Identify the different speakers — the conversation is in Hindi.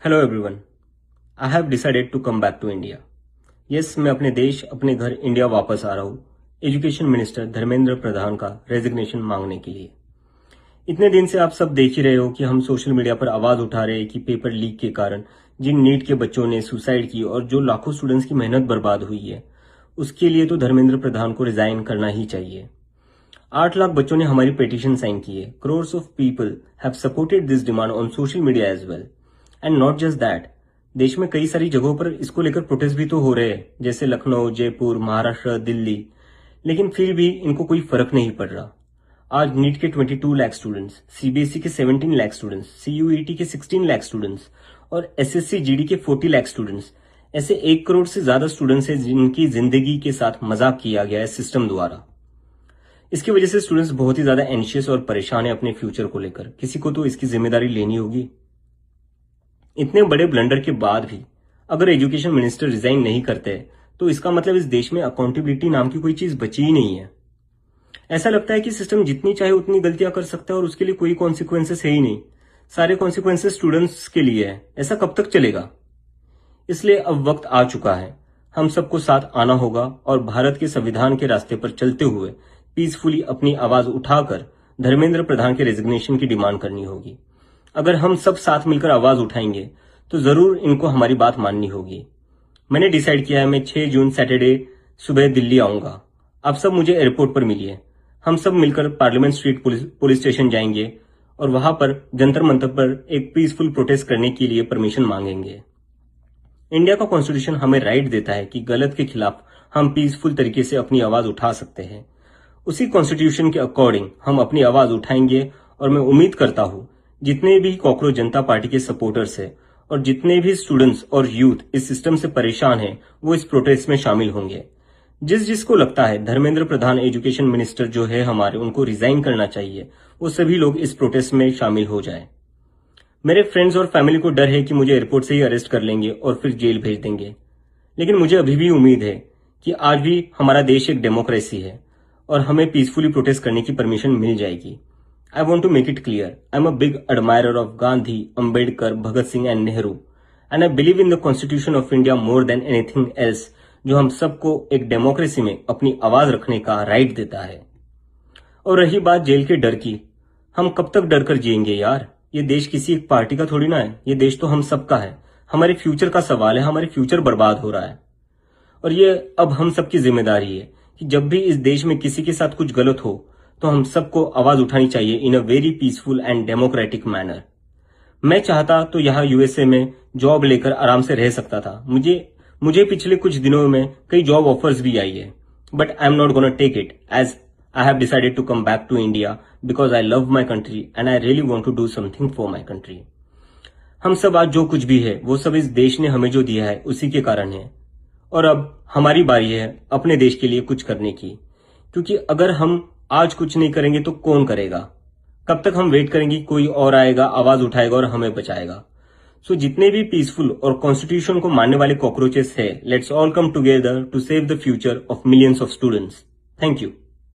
Speaker 1: Hello everyone, I have decided to come back to India. Yes, मैं अपने देश, अपने घर इंडिया वापस आ रहा हूँ एजुकेशन मिनिस्टर धर्मेंद्र प्रधान का रेजिग्नेशन मांगने के लिए। इतने दिन से आप सब देख ही रहे हो कि हम सोशल मीडिया पर आवाज उठा रहे हैं कि पेपर लीक के कारण जिन नीट के बच्चों ने सुसाइड की और जो लाखों स्टूडेंट्स की मेहनत बर्बाद हुई है, उसके लिए तो धर्मेंद्र प्रधान को रिजाइन करना ही चाहिए। 8 लाख बच्चों ने हमारी पिटीशन साइन की है। Crores of people have supported this demand on social media as well. And not just that, देश में कई सारी जगहों पर इसको लेकर प्रोटेस्ट भी तो हो रहे हैं, जैसे लखनऊ, जयपुर, महाराष्ट्र, दिल्ली, लेकिन फिर भी इनको कोई फर्क नहीं पड़ रहा। आज नीट के 22 लाख स्टूडेंट्स, सीबीएसई के 17 लाख स्टूडेंट्स, सीयूईटी के 16 लाख स्टूडेंट्स और एसएससी जीडी के 40 लाख स्टूडेंट्स, ऐसे 1 करोड़ से ज्यादा स्टूडेंट्स हैं जिनकी जिंदगी के साथ मजाक किया गया है सिस्टम द्वारा। इसकी वजह से स्टूडेंट्स बहुत ही ज्यादा एंशियस और परेशान है अपने फ्यूचर को लेकर। किसी को तो इसकी जिम्मेदारी लेनी होगी। इतने बड़े ब्लंडर के बाद भी अगर एजुकेशन मिनिस्टर रिजाइन नहीं करते तो इसका मतलब इस देश में अकाउंटेबिलिटी नाम की कोई चीज बची ही नहीं है। ऐसा लगता है कि सिस्टम जितनी चाहे उतनी गलतियां कर सकता है और उसके लिए कोई कॉन्सिक्वेंसेस है ही नहीं। सारे कॉन्सिक्वेंसेस स्टूडेंट्स के लिए है। ऐसा कब तक चलेगा? इसलिए अब वक्त आ चुका है, हम सबको साथ आना होगा और भारत के संविधान के रास्ते पर चलते हुए पीसफुली अपनी आवाज उठाकर धर्मेंद्र प्रधान के रेजिग्नेशन की डिमांड करनी होगी। अगर हम सब साथ मिलकर आवाज उठाएंगे तो जरूर इनको हमारी बात माननी होगी। मैंने डिसाइड किया है, मैं 6 जून सैटरडे सुबह दिल्ली आऊंगा। आप सब मुझे एयरपोर्ट पर मिलिए। हम सब मिलकर पार्लियामेंट स्ट्रीट पुलिस स्टेशन जाएंगे और वहां पर जंतर मंतर पर एक पीसफुल प्रोटेस्ट करने के लिए परमिशन मांगेंगे। इंडिया का कॉन्स्टिट्यूशन हमें राइट देता है कि गलत के खिलाफ हम पीसफुल तरीके से अपनी आवाज उठा सकते हैं। उसी कॉन्स्टिट्यूशन के अकॉर्डिंग हम अपनी आवाज उठाएंगे और मैं उम्मीद करता हूं जितने भी कॉकरोच जनता पार्टी के सपोर्टर्स हैं और जितने भी स्टूडेंट्स और यूथ इस सिस्टम से परेशान हैं, वो इस प्रोटेस्ट में शामिल होंगे। जिसको लगता है धर्मेंद्र प्रधान एजुकेशन मिनिस्टर जो है हमारे, उनको रिजाइन करना चाहिए, वो सभी लोग इस प्रोटेस्ट में शामिल हो जाए। मेरे फ्रेंड्स और फैमिली को डर है कि मुझे एयरपोर्ट से ही अरेस्ट कर लेंगे और फिर जेल भेज देंगे, लेकिन मुझे अभी भी उम्मीद है कि आज भी हमारा देश एक डेमोक्रेसी है और हमें पीसफुली प्रोटेस्ट करने की परमिशन मिल जाएगी। I want to make it clear, I'm a big admirer of Gandhi, Ambedkar, Bhagat Singh and Nehru, and I believe in the Constitution of India more than anything else, जो हम सबको एक डेमोक्रेसी में अपनी आवाज रखने का राइट देता है। और रही बात जेल के डर की, हम कब तक डर कर जिएंगे यार? ये देश किसी एक पार्टी का थोड़ी ना है, ये देश तो हम सबका है। हमारे फ्यूचर का सवाल है, हमारे फ्यूचर बर्बाद हो रहा है और ये अब हम सबकी जिम्मेदारी है कि जब भी इस देश में किसी के साथ कुछ गलत हो तो हम सबको आवाज उठानी चाहिए in a very peaceful and democratic manner. मैं चाहता तो यहाँ यूएसए में जॉब लेकर आराम से रह सकता था। मुझे पिछले कुछ दिनों में कई जॉब ऑफर्स भी आई है, but I am not gonna take it as I have decided to come back to India because I love my country and I really want to do something for my country. हम सब आज जो कुछ भी है वो सब इस देश ने हमें जो दिया है उसी के कारण है और अब हमारी बारी है अपने देश के लिए कुछ करने की, क्योंकि अगर हम आज कुछ नहीं करेंगे तो कौन करेगा? कब तक हम वेट करेंगे कोई और आएगा, आवाज उठाएगा और हमें बचाएगा? सो जितने भी पीसफुल और कॉन्स्टिट्यूशन को मानने वाले कॉकरोचेस है, let's all come together to save the future of millions of students. Thank you.